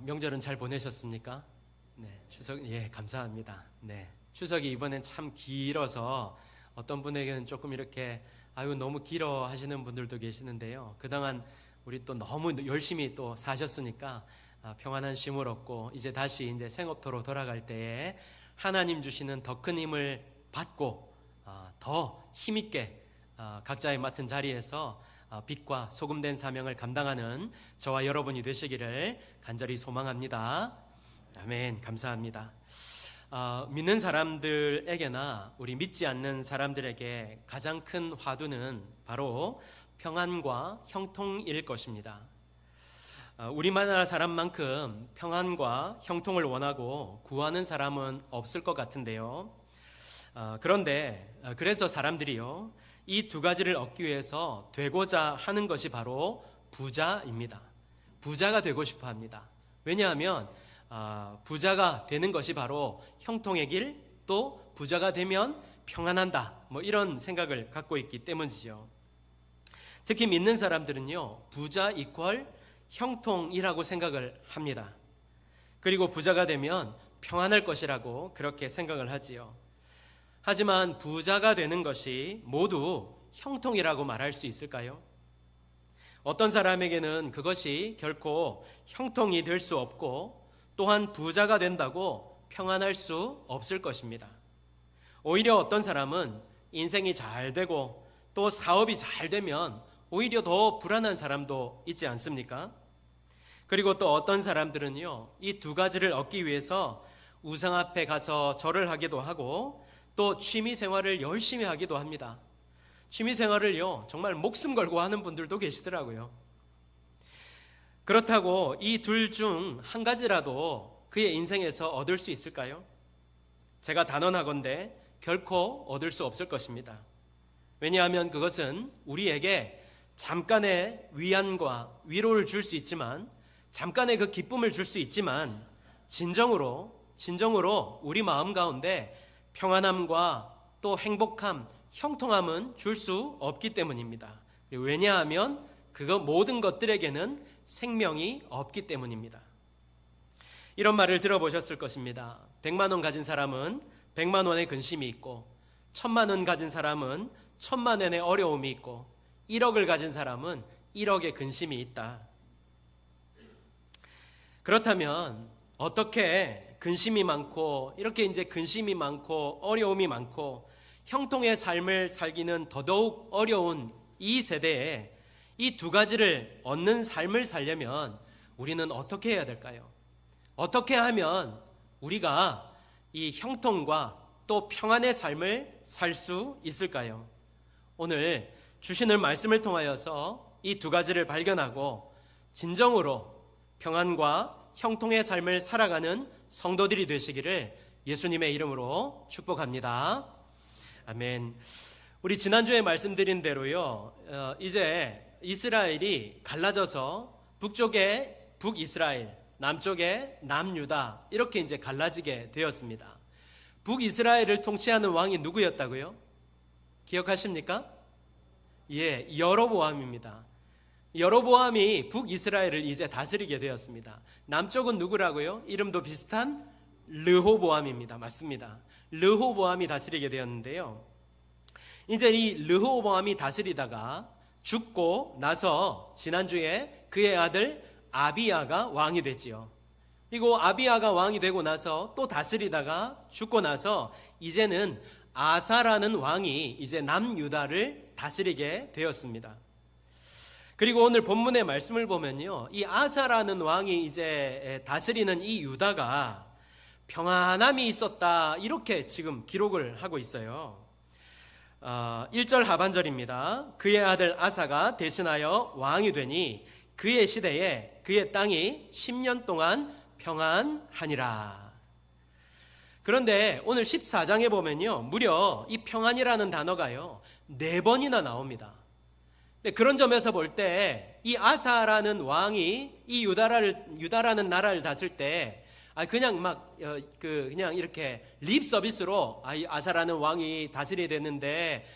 명절은 잘 보내셨습니까? 네, 추석 감사합니다. 네, 추석이 이번엔 참 길어서 어떤 분에게는 조금 이렇게 너무 길어 하시는 분들도 계시는데요. 그동안 우리 또 너무 열심히 또 사셨으니까 평안한 쉼을 얻고 이제 다시 생업토로 돌아갈 때에 하나님 주시는 더 큰 힘을 받고 더 힘있게 각자의 맡은 자리에서 빛과 소금된 사명을 감당하는 저와 여러분이 되시기를 간절히 소망합니다. 아멘. 감사합니다. 믿는 사람들에게나 우리 믿지 않는 사람들에게 가장 큰 화두는 바로 평안과 형통일 것입니다. 우리나라 사람만큼 평안과 형통을 원하고 구하는 사람은 없을 것 같은데요. 그래서 사람들이요, 이 두 가지를 얻기 위해서 되고자 하는 것이 바로 부자입니다. 부자가 되고 싶어 합니다. 왜냐하면 부자가 되는 것이 바로 형통의 길, 또 부자가 되면 평안한다, 이런 생각을 갖고 있기 때문이죠. 특히 믿는 사람들은요, 부자 이퀄 형통이라고 생각을 합니다. 그리고 부자가 되면 평안할 것이라고 그렇게 생각을 하지요. 하지만 부자가 되는 것이 모두 형통이라고 말할 수 있을까요? 어떤 사람에게는 그것이 결코 형통이 될 수 없고, 또한 부자가 된다고 평안할 수 없을 것입니다. 오히려 어떤 사람은 인생이 잘 되고 또 사업이 잘 되면 오히려 더 불안한 사람도 있지 않습니까? 그리고 또 어떤 사람들은요, 이 두 가지를 얻기 위해서 우상 앞에 가서 절을 하기도 하고 또 취미 생활을 열심히 하기도 합니다. 취미 생활을요, 정말 목숨 걸고 하는 분들도 계시더라고요. 그렇다고 이 둘 중 한 가지라도 그의 인생에서 얻을 수 있을까요? 제가 단언하건대 결코 얻을 수 없을 것입니다. 왜냐하면 그것은 우리에게 잠깐의 위안과 위로를 줄 수 있지만, 잠깐의 그 기쁨을 줄 수 있지만, 진정으로 우리 마음 가운데 평안함과 또 행복함, 형통함은 줄 수 없기 때문입니다. 왜냐하면 그거 모든 것들에게는 생명이 없기 때문입니다. 이런 말을 들어보셨을 것입니다. 100만 원 가진 사람은 100만 원의 근심이 있고, 1000만 원 가진 사람은 1000만 원의 어려움이 있고, 1억을 가진 사람은 1억의 근심이 있다. 그렇다면 어떻게 근심이 많고, 이렇게 근심이 많고 어려움이 많고 형통의 삶을 살기는 더더욱 어려운 이 세대에 이 두 가지를 얻는 삶을 살려면 우리는 어떻게 해야 될까요? 어떻게 하면 우리가 이 형통과 또 평안의 삶을 살 수 있을까요? 오늘 주시는 말씀을 통하여서 이 두 가지를 발견하고 진정으로 평안과 형통의 삶을 살아가는 성도들이 되시기를 예수님의 이름으로 축복합니다. 아멘. 우리 지난주에 말씀드린 대로요, 이제 이스라엘이 갈라져서 북쪽에 북이스라엘, 남쪽에 남유다, 이렇게 이제 갈라지게 되었습니다. 북이스라엘을 통치하는 왕이 누구였다고요? 기억하십니까? 여로보암입니다. 여로보암이 북이스라엘을 이제 다스리게 되었습니다. 남쪽은 누구라고요? 이름도 비슷한 르호보암입니다. 맞습니다. 르호보암이 다스리게 되었는데요, 이제 이 르호보암이 다스리다가 죽고 나서 지난주에 그의 아들 아비야가 왕이 되지요. 그리고 아비야가 왕이 되고 나서 또 다스리다가 죽고 나서 이제는 아사라는 왕이 이제 남유다를 다스리게 되었습니다. 그리고 오늘 본문의 말씀을 보면요, 이 아사라는 왕이 이제 다스리는 이 유다가 평안함이 있었다, 이렇게 지금 기록을 하고 있어요. 1절 하반절입니다. 그의 아들 아사가 대신하여 왕이 되니 그의 시대에 그의 땅이 10년 동안 평안하니라. 그런데 오늘 14장에 보면요, 무려 이 평안이라는 단어가요 4번이나 나옵니다. 그런 점에서 볼 때 이 아사라는 왕이 이 유다라는 나라를 다스릴 때 그냥 그냥 이렇게 립 서비스로 아사라는 왕이 다스리게 됐는데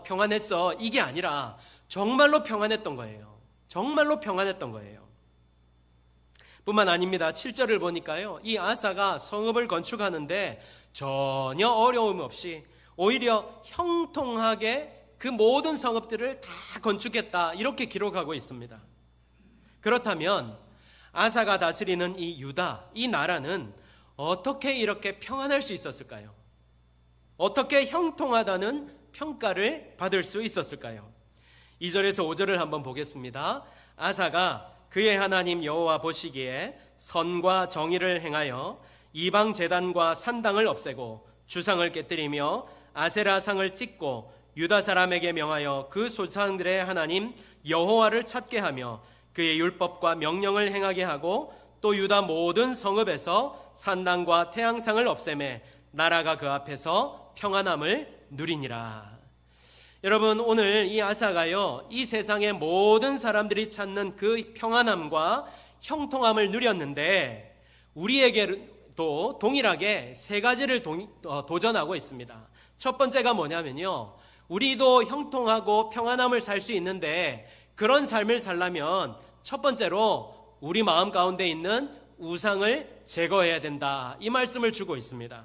평안했어, 이게 아니라 정말로 평안했던 거예요. 정말로 평안했던 거예요. 뿐만 아닙니다. 7절을 보니까요, 이 아사가 성읍을 건축하는데 전혀 어려움 없이 오히려 형통하게 그 모든 성읍들을 다 건축했다, 이렇게 기록하고 있습니다. 그렇다면 아사가 다스리는 이 유다, 이 나라는 어떻게 이렇게 평안할 수 있었을까요? 어떻게 형통하다는 평가를 받을 수 있었을까요? 2절에서 5절을 한번 보겠습니다. 아사가 그의 하나님 여호와 보시기에 선과 정의를 행하여 이방 제단과 산당을 없애고 주상을 깨뜨리며 아세라상을 찢고 유다 사람에게 명하여 그 조상들의 하나님 여호와를 찾게 하며 그의 율법과 명령을 행하게 하고 또 유다 모든 성읍에서 산당과 태양상을 없애매 나라가 그 앞에서 평안함을 누리니라. 여러분, 오늘 이 아사가요, 이 세상의 모든 사람들이 찾는 그 평안함과 형통함을 누렸는데 우리에게도 동일하게 세 가지를 도전하고 있습니다. 첫 번째가 뭐냐면요, 우리도 형통하고 평안함을 살 수 있는데 그런 삶을 살려면 첫 번째로 우리 마음 가운데 있는 우상을 제거해야 된다, 이 말씀을 주고 있습니다.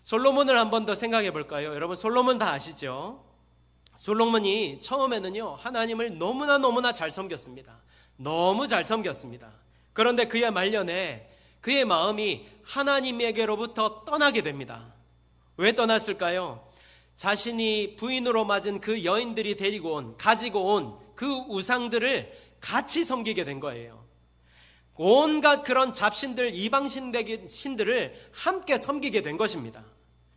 솔로몬을 한 번 더 생각해 볼까요? 여러분, 솔로몬 다 아시죠? 솔로몬이 처음에는요, 하나님을 너무나 잘 섬겼습니다. 너무 잘 섬겼습니다. 그런데 그의 말년에 그의 마음이 하나님에게로부터 떠나게 됩니다. 왜 떠났을까요? 자신이 부인으로 맞은 그 여인들이 가지고 온 그 우상들을 같이 섬기게 된 거예요. 온갖 그런 잡신들, 이방신들을 함께 섬기게 된 것입니다.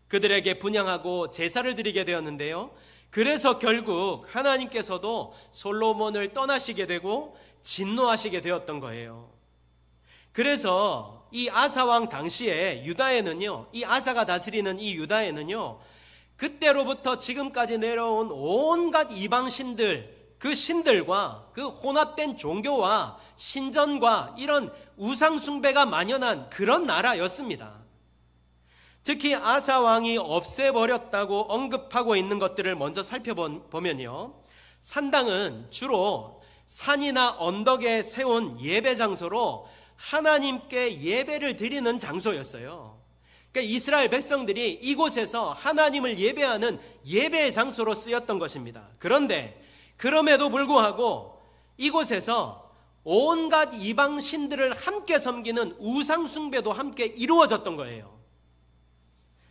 그들에게 분향하고 제사를 드리게 되었는데요, 그래서 결국 하나님께서도 솔로몬을 떠나시게 되고 진노하시게 되었던 거예요. 그래서 이 아사왕 당시에 유다에는요, 이 아사가 다스리는 이 유다에는요, 그때로부터 지금까지 내려온 온갖 이방신들, 그 신들과 그 혼합된 종교와 신전과 이런 우상숭배가 만연한 그런 나라였습니다. 특히 아사 왕이 없애버렸다고 언급하고 있는 것들을 먼저 살펴보면요, 산당은 주로 산이나 언덕에 세운 예배 장소로 하나님께 예배를 드리는 장소였어요. 그러니까 이스라엘 백성들이 이곳에서 하나님을 예배하는 예배의 장소로 쓰였던 것입니다. 그런데 그럼에도 불구하고 이곳에서 온갖 이방 신들을 함께 섬기는 우상 숭배도 함께 이루어졌던 거예요.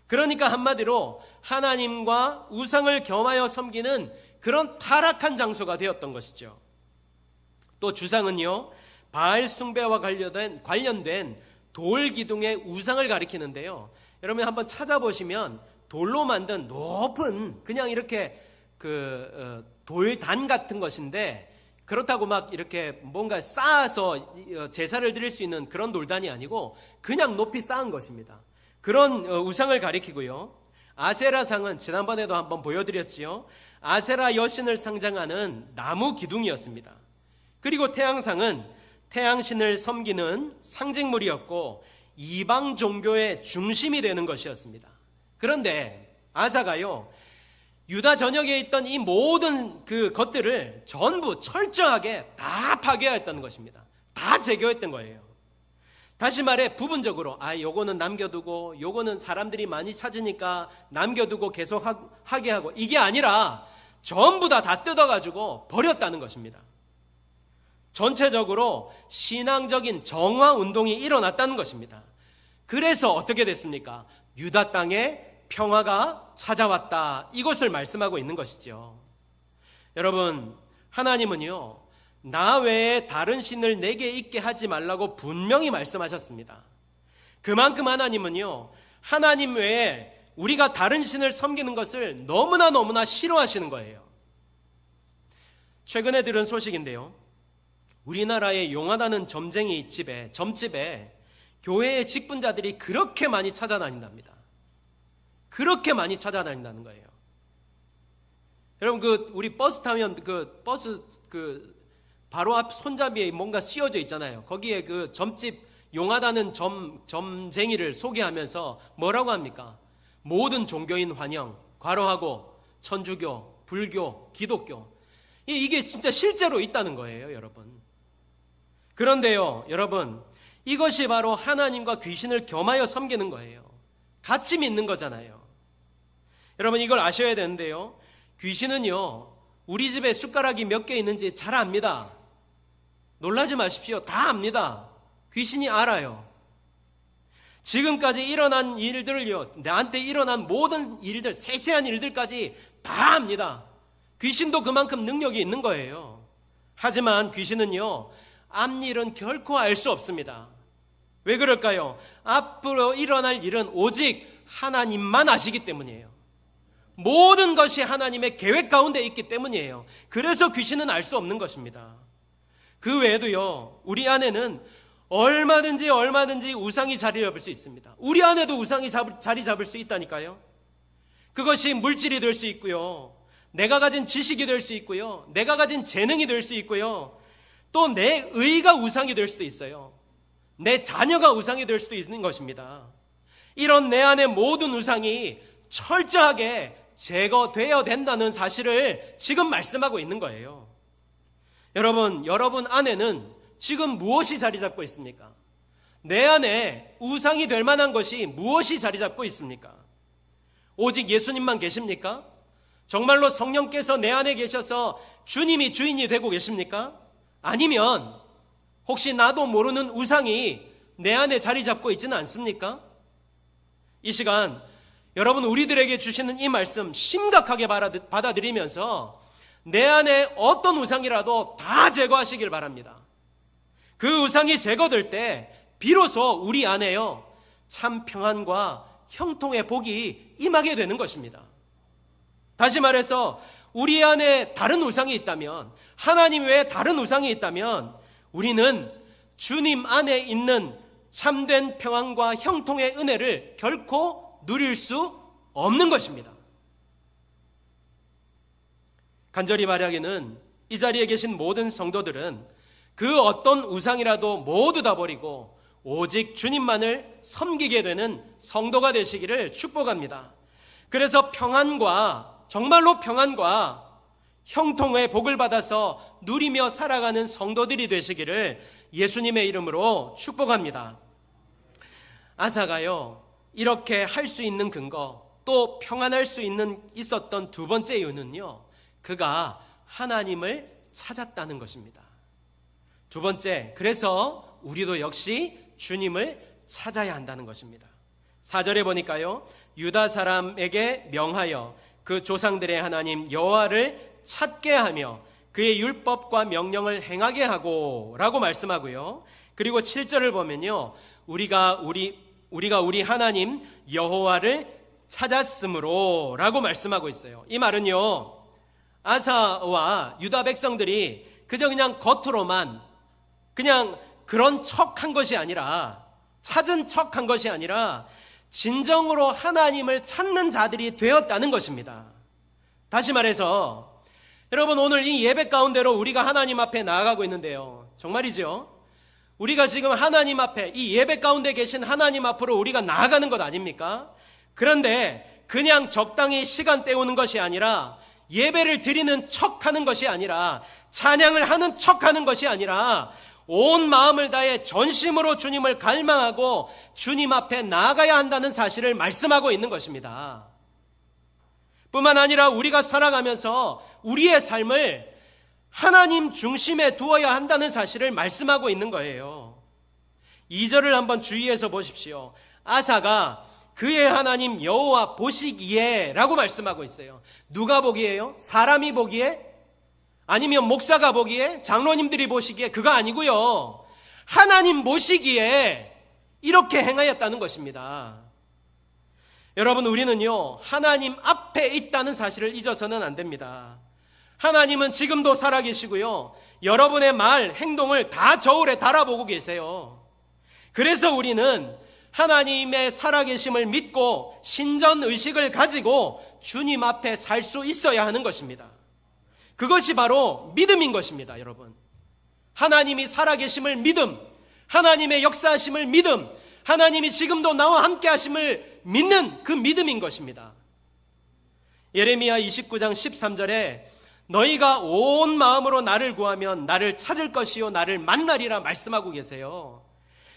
그러니까 한마디로 하나님과 우상을 겸하여 섬기는 그런 타락한 장소가 되었던 것이죠. 또 주상은요, 바알 숭배와 관련된 돌 기둥의 우상을 가리키는데요, 여러분 한번 찾아보시면 돌로 만든 높은 그냥 이렇게 돌단 같은 것인데, 그렇다고 막 이렇게 뭔가 쌓아서 제사를 드릴 수 있는 그런 돌단이 아니고 그냥 높이 쌓은 것입니다. 그런 우상을 가리키고요, 아세라상은 지난번에도 한번 보여드렸지요. 아세라 여신을 상징하는 나무 기둥이었습니다. 그리고 태양상은 태양신을 섬기는 상징물이었고 이방 종교의 중심이 되는 것이었습니다. 그런데 아사가요, 유다 전역에 있던 이 모든 그 것들을 전부 철저하게 다 파괴하였다는 것입니다. 다 제거했던 거예요. 다시 말해 부분적으로 요거는 남겨두고 요거는 사람들이 많이 찾으니까 남겨두고 계속 하게 하고, 이게 아니라 전부 다 뜯어가지고 버렸다는 것입니다. 전체적으로 신앙적인 정화 운동이 일어났다는 것입니다. 그래서 어떻게 됐습니까? 유다 땅에 평화가 찾아왔다, 이것을 말씀하고 있는 것이죠. 여러분, 하나님은요, 나 외에 다른 신을 내게 있게 하지 말라고 분명히 말씀하셨습니다. 그만큼 하나님은요, 하나님 외에 우리가 다른 신을 섬기는 것을 너무나 싫어하시는 거예요. 최근에 들은 소식인데요, 우리나라의 용하다는 점집에 교회의 직분자들이 그렇게 많이 찾아다닌답니다. 그렇게 많이 찾아다닌다는 거예요. 여러분, 우리 버스 타면 버스 바로 앞 손잡이에 뭔가 씌워져 있잖아요. 거기에 점집 용하다는 점쟁이를 소개하면서 뭐라고 합니까? 모든 종교인 환영, 괄호하고 천주교, 불교, 기독교. 이게 진짜 실제로 있다는 거예요, 여러분. 그런데요, 여러분, 이것이 바로 하나님과 귀신을 겸하여 섬기는 거예요. 같이 믿는 거잖아요. 여러분, 이걸 아셔야 되는데요, 귀신은요, 우리 집에 숟가락이 몇 개 있는지 잘 압니다. 놀라지 마십시오. 다 압니다. 귀신이 알아요. 지금까지 일어난 일들을요, 나한테 일어난 모든 일들, 세세한 일들까지 다 압니다. 귀신도 그만큼 능력이 있는 거예요. 하지만 귀신은요, 앞일은 결코 알 수 없습니다. 왜 그럴까요? 앞으로 일어날 일은 오직 하나님만 아시기 때문이에요. 모든 것이 하나님의 계획 가운데 있기 때문이에요. 그래서 귀신은 알 수 없는 것입니다. 그 외에도요, 우리 안에는 얼마든지 우상이 자리 잡을 수 있습니다. 우리 안에도 우상이 자리 잡을 수 있다니까요. 그것이 물질이 될 수 있고요, 내가 가진 지식이 될 수 있고요, 내가 가진 재능이 될 수 있고요, 또 내 의가 우상이 될 수도 있어요. 내 자녀가 우상이 될 수도 있는 것입니다. 이런 내 안의 모든 우상이 철저하게 제거되어야 된다는 사실을 지금 말씀하고 있는 거예요. 여러분 안에는 지금 무엇이 자리 잡고 있습니까? 내 안에 우상이 될 만한 것이 무엇이 자리 잡고 있습니까? 오직 예수님만 계십니까? 정말로 성령께서 내 안에 계셔서 주님이 주인이 되고 계십니까? 아니면 혹시 나도 모르는 우상이 내 안에 자리 잡고 있지는 않습니까? 이 시간 여러분, 우리들에게 주시는 이 말씀 심각하게 받아들이면서 내 안에 어떤 우상이라도 다 제거하시길 바랍니다. 그 우상이 제거될 때 비로소 우리 안에요, 참 평안과 형통의 복이 임하게 되는 것입니다. 다시 말해서 우리 안에 다른 우상이 있다면, 하나님 외에 다른 우상이 있다면 우리는 주님 안에 있는 참된 평안과 형통의 은혜를 결코 누릴 수 없는 것입니다. 간절히 말하기는 이 자리에 계신 모든 성도들은 그 어떤 우상이라도 모두 다 버리고 오직 주님만을 섬기게 되는 성도가 되시기를 축복합니다. 그래서 평안과, 정말로 평안과 형통의 복을 받아서 누리며 살아가는 성도들이 되시기를 예수님의 이름으로 축복합니다. 아사가요, 이렇게 할 수 있는 근거, 또 평안할 수 있었던 두 번째 이유는요, 그가 하나님을 찾았다는 것입니다. 두 번째, 그래서 우리도 역시 주님을 찾아야 한다는 것입니다. 4절에 보니까요, 유다 사람에게 명하여 그 조상들의 하나님 여호와를 찾게 하며 그의 율법과 명령을 행하게 하고 라고 말씀하고요, 그리고 7절을 보면요, 우리가 우리 하나님 여호와를 찾았으므로 라고 말씀하고 있어요. 이 말은요, 아사와 유다 백성들이 그저 그냥 겉으로만 그냥 그런 척한 것이 아니라, 찾은 척한 것이 아니라 진정으로 하나님을 찾는 자들이 되었다는 것입니다. 다시 말해서 여러분, 오늘 이 예배 가운데로 우리가 하나님 앞에 나아가고 있는데요, 정말이죠, 우리가 지금 하나님 앞에, 이 예배 가운데 계신 하나님 앞으로 우리가 나아가는 것 아닙니까? 그런데 그냥 적당히 시간 때우는 것이 아니라, 예배를 드리는 척하는 것이 아니라, 찬양을 하는 척하는 것이 아니라 온 마음을 다해 전심으로 주님을 갈망하고 주님 앞에 나아가야 한다는 사실을 말씀하고 있는 것입니다. 뿐만 아니라 우리가 살아가면서 우리의 삶을 하나님 중심에 두어야 한다는 사실을 말씀하고 있는 거예요. 2절을 한번 주의해서 보십시오. 아사가 그의 하나님 여호와 보시기에 라고 말씀하고 있어요. 누가 보기에요? 사람이 보기에? 아니면 목사가 보기에? 장로님들이 보시기에? 그거 아니고요, 하나님 보시기에 이렇게 행하였다는 것입니다. 여러분, 우리는요, 하나님 앞에 있다는 사실을 잊어서는 안 됩니다. 하나님은 지금도 살아계시고요, 여러분의 말, 행동을 다 저울에 달아보고 계세요. 그래서 우리는 하나님의 살아계심을 믿고 신전의식을 가지고 주님 앞에 살 수 있어야 하는 것입니다. 그것이 바로 믿음인 것입니다. 여러분, 하나님이 살아계심을 믿음, 하나님의 역사하심을 믿음, 하나님이 지금도 나와 함께 하심을 믿는 그 믿음인 것입니다. 예레미야 29장 13절에 너희가 온 마음으로 나를 구하면 나를 찾을 것이요 나를 만나리라 말씀하고 계세요.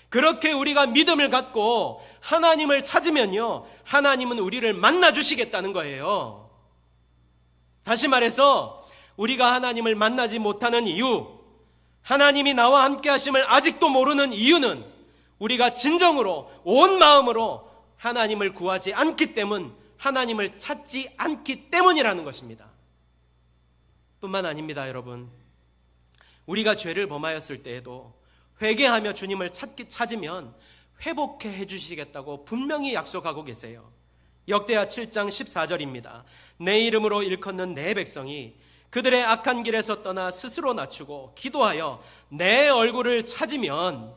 그렇게 우리가 믿음을 갖고 하나님을 찾으면요, 하나님은 우리를 만나 주시겠다는 거예요. 다시 말해서 우리가 하나님을 만나지 못하는 이유, 하나님이 나와 함께 하심을 아직도 모르는 이유는 우리가 진정으로 온 마음으로 하나님을 구하지 않기 때문, 하나님을 찾지 않기 때문이라는 것입니다. 뿐만 아닙니다, 여러분. 우리가 죄를 범하였을 때에도 회개하며 주님을 찾으면 회복해 해주시겠다고 분명히 약속하고 계세요. 역대하 7장 14절입니다. 내 이름으로 일컫는 내 백성이 그들의 악한 길에서 떠나 스스로 낮추고 기도하여 내 얼굴을 찾으면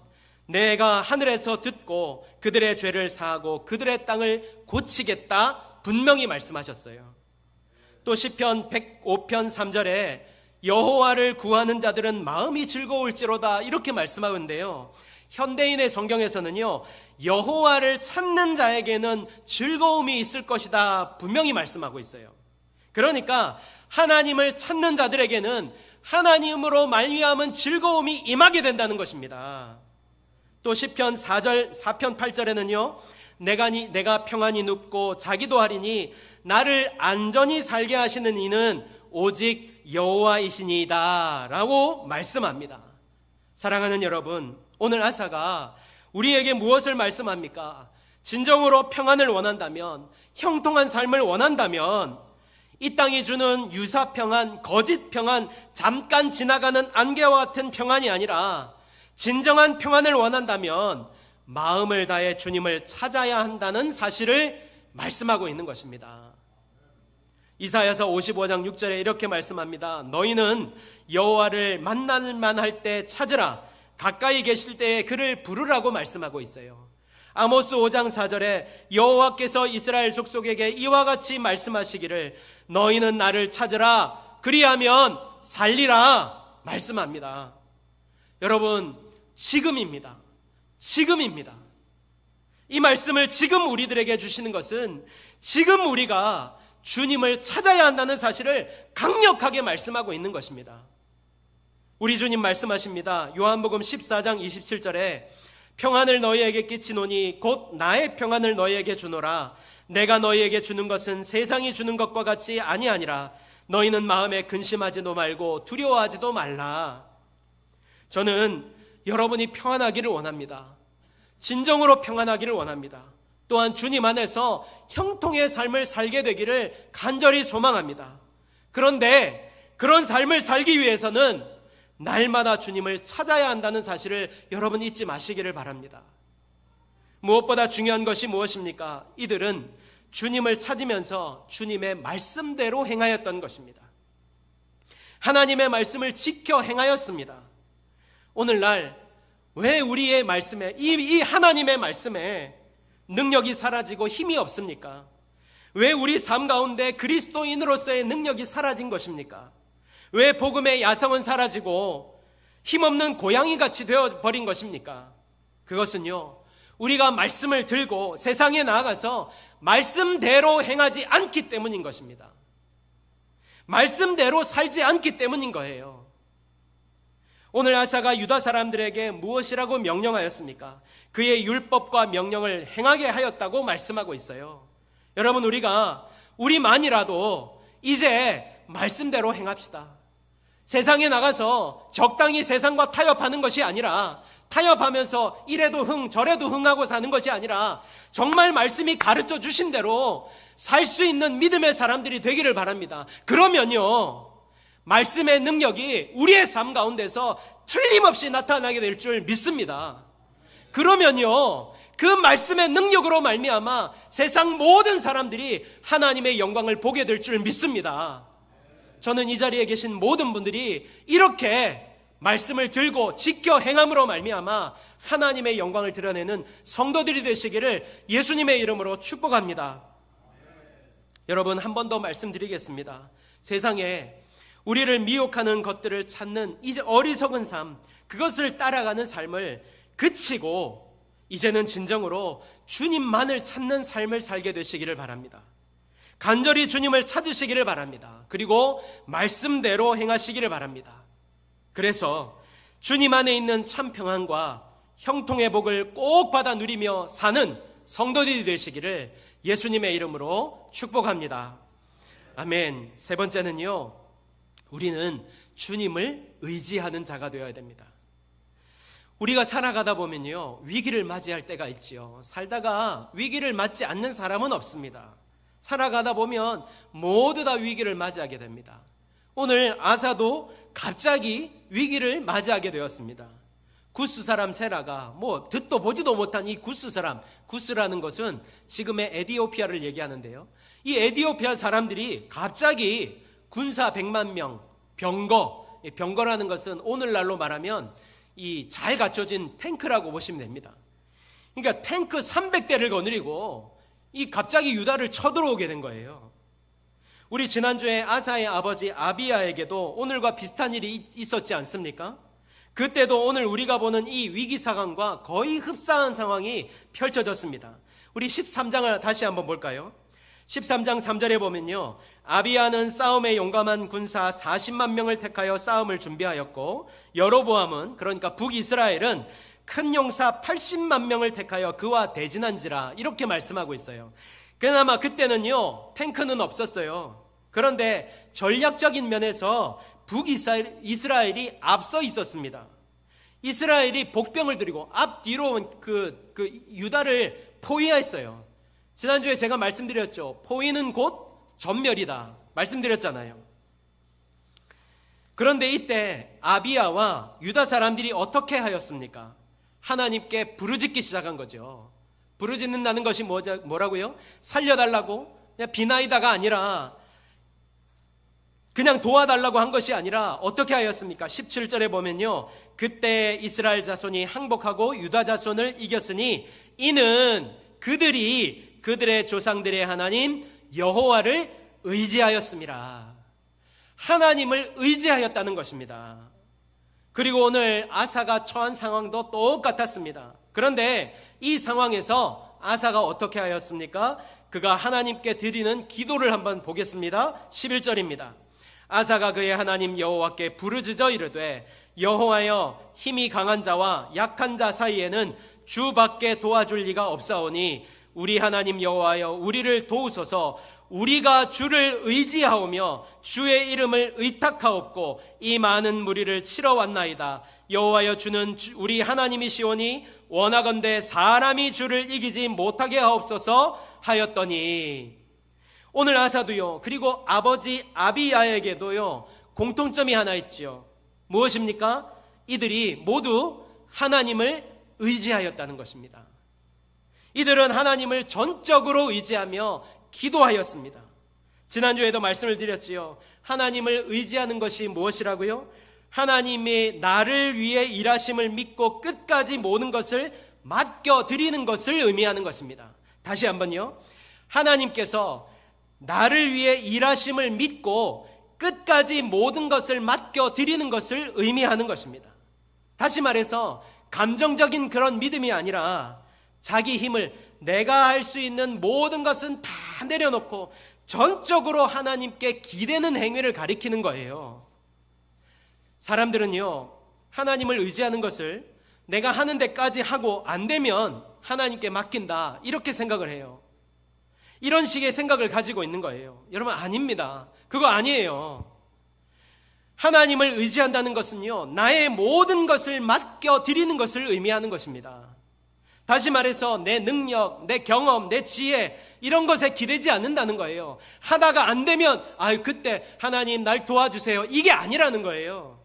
내가 하늘에서 듣고 그들의 죄를 사하고 그들의 땅을 고치겠다 분명히 말씀하셨어요. 또 시편 105편 3절에 여호와를 구하는 자들은 마음이 즐거울지로다 이렇게 말씀하는데요, 현대인의 성경에서는요, 여호와를 찾는 자에게는 즐거움이 있을 것이다 분명히 말씀하고 있어요. 그러니까 하나님을 찾는 자들에게는 하나님으로 말미암은 즐거움이 임하게 된다는 것입니다. 또 시편 4편 8절에는요, 내가 평안히 눕고 자기도 하리니 나를 안전히 살게 하시는 이는 오직 여호와이시니이다 라고 말씀합니다. 사랑하는 여러분, 오늘 아사가 우리에게 무엇을 말씀합니까? 진정으로 평안을 원한다면, 형통한 삶을 원한다면 이 땅이 주는 유사평안, 거짓평안, 잠깐 지나가는 안개와 같은 평안이 아니라 진정한 평안을 원한다면 마음을 다해 주님을 찾아야 한다는 사실을 말씀하고 있는 것입니다. 이사야서 55장 6절에 이렇게 말씀합니다. 너희는 여호와를 만날 만할 때 찾으라. 가까이 계실 때에 그를 부르라고 말씀하고 있어요. 아모스 5장 4절에 여호와께서 이스라엘 족속에게 이와 같이 말씀하시기를 너희는 나를 찾으라. 그리하면 살리라 말씀합니다. 여러분, 지금입니다. 지금입니다. 이 말씀을 지금 우리들에게 주시는 것은 지금 우리가 주님을 찾아야 한다는 사실을 강력하게 말씀하고 있는 것입니다. 우리 주님 말씀하십니다. 요한복음 14장 27절에 평안을 너희에게 끼치노니 곧 나의 평안을 너희에게 주노라. 내가 너희에게 주는 것은 세상이 주는 것과 같이 아니하니라. 너희는 마음에 근심하지도 말고 두려워하지도 말라. 저는 여러분이 평안하기를 원합니다. 진정으로 평안하기를 원합니다. 또한 주님 안에서 형통의 삶을 살게 되기를 간절히 소망합니다. 그런데 그런 삶을 살기 위해서는 날마다 주님을 찾아야 한다는 사실을 여러분 잊지 마시기를 바랍니다. 무엇보다 중요한 것이 무엇입니까? 이들은 주님을 찾으면서 주님의 말씀대로 행하였던 것입니다. 하나님의 말씀을 지켜 행하였습니다. 오늘날 왜 우리의 말씀에, 이 하나님의 말씀에 능력이 사라지고 힘이 없습니까? 왜 우리 삶 가운데 그리스도인으로서의 능력이 사라진 것입니까? 왜 복음의 야성은 사라지고 힘없는 고양이같이 되어버린 것입니까? 그것은요, 우리가 말씀을 들고 세상에 나아가서 말씀대로 행하지 않기 때문인 것입니다. 말씀대로 살지 않기 때문인 거예요. 오늘 아사가 유다 사람들에게 무엇이라고 명령하였습니까? 그의 율법과 명령을 행하게 하였다고 말씀하고 있어요. 여러분, 우리만이라도 이제 말씀대로 행합시다. 세상에 나가서 적당히 세상과 타협하는 것이 아니라, 타협하면서 이래도 흥 저래도 흥하고 사는 것이 아니라 정말 말씀이 가르쳐 주신 대로 살 수 있는 믿음의 사람들이 되기를 바랍니다. 그러면요, 말씀의 능력이 우리의 삶 가운데서 틀림없이 나타나게 될 줄 믿습니다. 그러면요, 그 말씀의 능력으로 말미암아 세상 모든 사람들이 하나님의 영광을 보게 될 줄 믿습니다. 저는 이 자리에 계신 모든 분들이 이렇게 말씀을 들고 지켜 행함으로 말미암아 하나님의 영광을 드러내는 성도들이 되시기를 예수님의 이름으로 축복합니다. 여러분, 한 번 더 말씀드리겠습니다. 세상에 우리를 미혹하는 것들을 찾는 이제 어리석은 삶, 그것을 따라가는 삶을 그치고 이제는 진정으로 주님만을 찾는 삶을 살게 되시기를 바랍니다. 간절히 주님을 찾으시기를 바랍니다. 그리고 말씀대로 행하시기를 바랍니다. 그래서 주님 안에 있는 참 평안과 형통의 복을 꼭 받아 누리며 사는 성도들이 되시기를 예수님의 이름으로 축복합니다. 아멘. 세 번째는요, 우리는 주님을 의지하는 자가 되어야 됩니다. 우리가 살아가다 보면요, 위기를 맞이할 때가 있지요. 살다가 위기를 맞지 않는 사람은 없습니다. 살아가다 보면 모두 다 위기를 맞이하게 됩니다. 오늘 아사도 갑자기 위기를 맞이하게 되었습니다. 구스 사람 세라가 듣도 보지도 못한 이 구스 사람, 구스라는 것은 지금의 에디오피아를 얘기하는데요, 이 에디오피아 사람들이 갑자기 군사 100만 명, 병거라는 것은 오늘날로 말하면 이 잘 갖춰진 탱크라고 보시면 됩니다. 그러니까 탱크 300대를 거느리고 이 갑자기 유다를 쳐들어오게 된 거예요. 우리 지난주에 아사의 아버지 아비야에게도 오늘과 비슷한 일이 있었지 않습니까? 그때도 오늘 우리가 보는 이 위기 상황과 거의 흡사한 상황이 펼쳐졌습니다. 우리 13장을 다시 한번 볼까요? 13장 3절에 보면요, 아비야는 싸움에 용감한 군사 40만 명을 택하여 싸움을 준비하였고, 여로보암은, 그러니까 북이스라엘은 큰 용사 80만 명을 택하여 그와 대진한지라, 이렇게 말씀하고 있어요. 그나마 그때는요, 탱크는 없었어요. 그런데 전략적인 면에서 북이스라엘이 앞서 있었습니다. 이스라엘이 복병을 들이고 앞뒤로 그 유다를 포위했어요. 지난주에 제가 말씀드렸죠. 포위는 곧 전멸이다 말씀드렸잖아요. 그런데 이때 아비야와 유다 사람들이 어떻게 하였습니까? 하나님께 부르짖기 시작한 거죠. 부르짖는다는 것이 뭐라고요? 살려달라고? 그냥 비나이다가 아니라, 그냥 도와달라고 한 것이 아니라 어떻게 하였습니까? 17절에 보면요, 그때 이스라엘 자손이 항복하고 유다 자손을 이겼으니 이는 그들이 그들의 조상들의 하나님 여호와를 의지하였습니다. 하나님을 의지하였다는 것입니다. 그리고 오늘 아사가 처한 상황도 똑같았습니다. 그런데 이 상황에서 아사가 어떻게 하였습니까? 그가 하나님께 드리는 기도를 한번 보겠습니다. 11절입니다. 아사가 그의 하나님 여호와께 부르짖어 이르되, 여호와여, 힘이 강한 자와 약한 자 사이에는 주밖에 도와줄 리가 없사오니 우리 하나님 여호와여, 우리를 도우소서. 우리가 주를 의지하오며 주의 이름을 의탁하옵고 이 많은 무리를 치러 왔나이다. 여호와여, 주는 우리 하나님이시오니 원하건대 사람이 주를 이기지 못하게 하옵소서 하였더니, 오늘 아사도요, 그리고 아버지 아비야에게도요, 공통점이 하나 있지요. 무엇입니까? 이들이 모두 하나님을 의지하였다는 것입니다. 이들은 하나님을 전적으로 의지하며 기도하였습니다. 지난주에도 말씀을 드렸지요. 하나님을 의지하는 것이 무엇이라고요? 하나님이 나를 위해 일하심을 믿고 끝까지 모든 것을 맡겨드리는 것을 의미하는 것입니다. 다시 한번요. 하나님께서 나를 위해 일하심을 믿고 끝까지 모든 것을 맡겨드리는 것을 의미하는 것입니다. 다시 말해서 감정적인 그런 믿음이 아니라 자기 힘을, 내가 할 수 있는 모든 것은 다 내려놓고 전적으로 하나님께 기대는 행위를 가리키는 거예요. 사람들은요, 하나님을 의지하는 것을 내가 하는 데까지 하고 안 되면 하나님께 맡긴다, 이렇게 생각을 해요. 이런 식의 생각을 가지고 있는 거예요. 여러분, 아닙니다. 그거 아니에요. 하나님을 의지한다는 것은요, 나의 모든 것을 맡겨드리는 것을 의미하는 것입니다. 다시 말해서 내 능력, 내 경험, 내 지혜, 이런 것에 기대지 않는다는 거예요. 하다가 안 되면 그때 하나님 날 도와주세요, 이게 아니라는 거예요.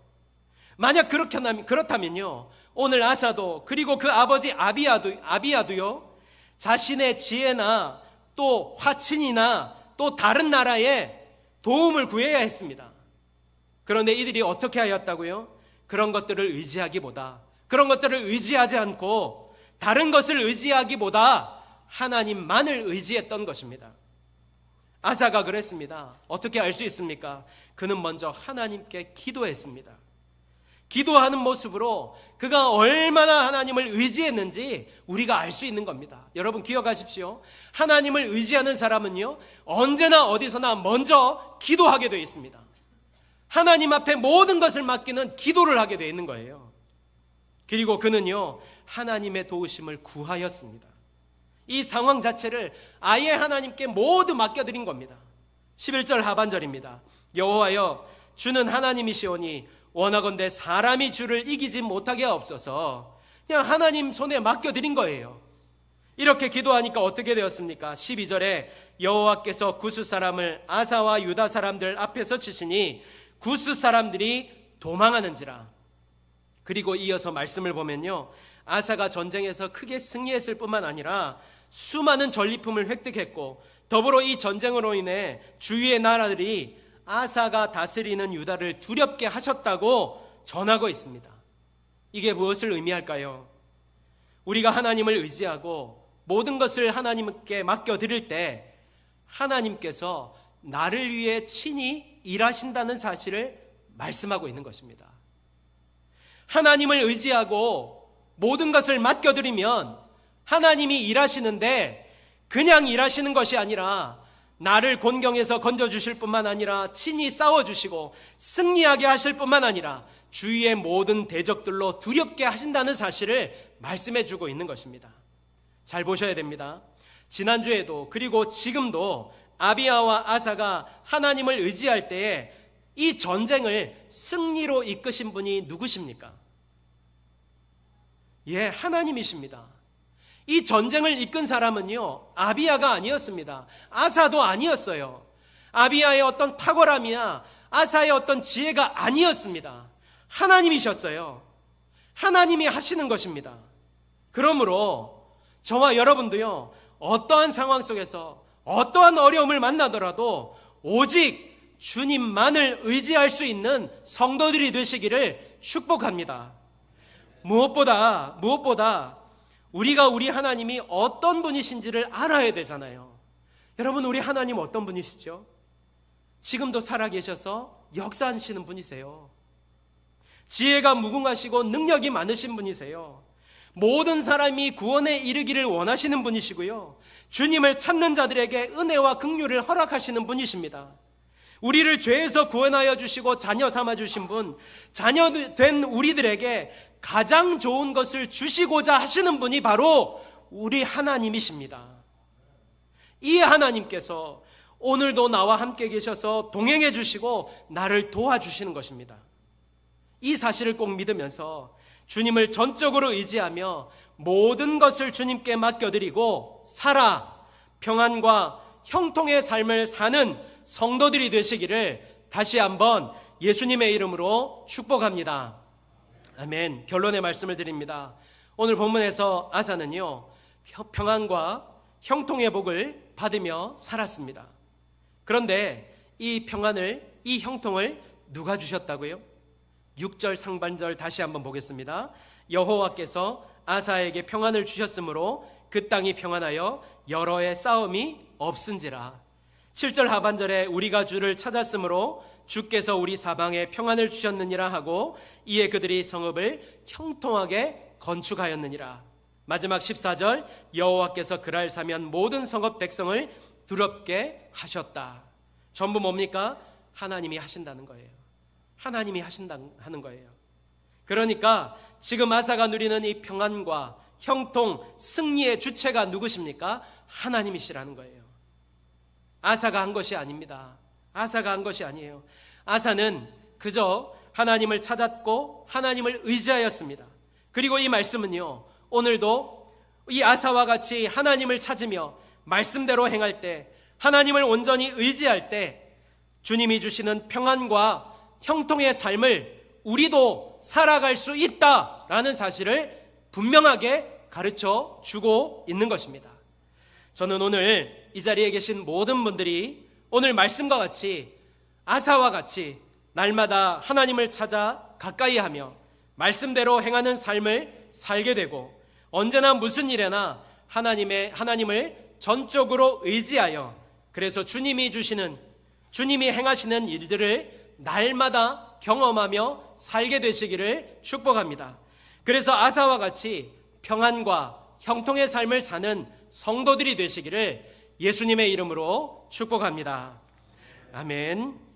만약 그렇다면요, 오늘 아사도, 그리고 그 아버지 아비야도요, 자신의 지혜나 또 화친이나 또 다른 나라에 도움을 구해야 했습니다. 그런데 이들이 어떻게 하였다고요? 그런 것들을 의지하기보다, 그런 것들을 의지하지 않고 다른 것을 의지하기보다 하나님만을 의지했던 것입니다. 아사가 그랬습니다. 어떻게 알 수 있습니까? 그는 먼저 하나님께 기도했습니다. 기도하는 모습으로 그가 얼마나 하나님을 의지했는지 우리가 알 수 있는 겁니다. 여러분 기억하십시오. 하나님을 의지하는 사람은요, 언제나 어디서나 먼저 기도하게 되어 있습니다. 하나님 앞에 모든 것을 맡기는 기도를 하게 되어 있는 거예요. 그리고 그는요, 하나님의 도우심을 구하였습니다. 이 상황 자체를 아예 하나님께 모두 맡겨드린 겁니다. 11절 하반절입니다. 여호와여, 주는 하나님이시오니 원하건대 사람이 주를 이기지 못하게 하옵소서. 그냥 하나님 손에 맡겨드린 거예요. 이렇게 기도하니까 어떻게 되었습니까? 12절에 여호와께서 구스 사람을 아사와 유다 사람들 앞에서 치시니 구스 사람들이 도망하는지라. 그리고 이어서 말씀을 보면요, 아사가 전쟁에서 크게 승리했을 뿐만 아니라 수많은 전리품을 획득했고, 더불어 이 전쟁으로 인해 주위의 나라들이 아사가 다스리는 유다를 두렵게 하셨다고 전하고 있습니다. 이게 무엇을 의미할까요? 우리가 하나님을 의지하고 모든 것을 하나님께 맡겨드릴 때 하나님께서 나를 위해 친히 일하신다는 사실을 말씀하고 있는 것입니다. 하나님을 의지하고 모든 것을 맡겨드리면 하나님이 일하시는데 그냥 일하시는 것이 아니라 나를 곤경에서 건져주실 뿐만 아니라 친히 싸워주시고 승리하게 하실 뿐만 아니라 주위의 모든 대적들로 두렵게 하신다는 사실을 말씀해주고 있는 것입니다. 잘 보셔야 됩니다. 지난주에도 그리고 지금도 아비야와 아사가 하나님을 의지할 때에 이 전쟁을 승리로 이끄신 분이 누구십니까? 예, 하나님이십니다. 이 전쟁을 이끈 사람은요, 아비야가 아니었습니다. 아사도 아니었어요. 아비야의 어떤 탁월함이나 아사의 어떤 지혜가 아니었습니다. 하나님이셨어요. 하나님이 하시는 것입니다. 그러므로 저와 여러분도요, 어떠한 상황 속에서 어떠한 어려움을 만나더라도 오직 주님만을 의지할 수 있는 성도들이 되시기를 축복합니다. 무엇보다 우리가 우리 하나님이 어떤 분이신지를 알아야 되잖아요. 여러분, 우리 하나님 어떤 분이시죠? 지금도 살아계셔서 역사하시는 분이세요. 지혜가 무궁하시고 능력이 많으신 분이세요. 모든 사람이 구원에 이르기를 원하시는 분이시고요, 주님을 찾는 자들에게 은혜와 긍휼을 허락하시는 분이십니다. 우리를 죄에서 구원하여 주시고 자녀 삼아 주신 분, 자녀 된 우리들에게 가장 좋은 것을 주시고자 하시는 분이 바로 우리 하나님이십니다. 이 하나님께서 오늘도 나와 함께 계셔서 동행해 주시고 나를 도와주시는 것입니다. 이 사실을 꼭 믿으면서 주님을 전적으로 의지하며 모든 것을 주님께 맡겨드리고 살아 평안과 형통의 삶을 사는 성도들이 되시기를 다시 한번 예수님의 이름으로 축복합니다. 아멘. 결론의 말씀을 드립니다. 오늘 본문에서 아사는요, 평안과 형통의 복을 받으며 살았습니다. 그런데 이 평안을, 이 형통을 누가 주셨다고요? 6절 상반절 다시 한번 보겠습니다. 여호와께서 아사에게 평안을 주셨으므로 그 땅이 평안하여 여러 해 싸움이 없은지라. 7절 하반절에 우리가 주를 찾았으므로 주께서 우리 사방에 평안을 주셨느니라 하고 이에 그들이 성읍을 형통하게 건축하였느니라. 마지막 14절 여호와께서 그날 사면 모든 성읍 백성을 두렵게 하셨다. 전부 뭡니까? 하나님이 하신다는 거예요. 하나님이 하신다는 거예요. 그러니까 지금 아사가 누리는 이 평안과 형통, 승리의 주체가 누구십니까? 하나님이시라는 거예요. 아사가 한 것이 아닙니다. 아사가 한 것이 아니에요. 아사는 그저 하나님을 찾았고 하나님을 의지하였습니다. 그리고 이 말씀은요, 오늘도 이 아사와 같이 하나님을 찾으며 말씀대로 행할 때, 하나님을 온전히 의지할 때 주님이 주시는 평안과 형통의 삶을 우리도 살아갈 수 있다라는 사실을 분명하게 가르쳐 주고 있는 것입니다. 저는 오늘 이 자리에 계신 모든 분들이 오늘 말씀과 같이 아사와 같이 날마다 하나님을 찾아 가까이 하며 말씀대로 행하는 삶을 살게 되고 언제나 무슨 일에나 하나님을 전적으로 의지하여 그래서 주님이 주시는, 주님이 행하시는 일들을 날마다 경험하며 살게 되시기를 축복합니다. 그래서 아사와 같이 평안과 형통의 삶을 사는 성도들이 되시기를 예수님의 이름으로 축복합니다. 아멘.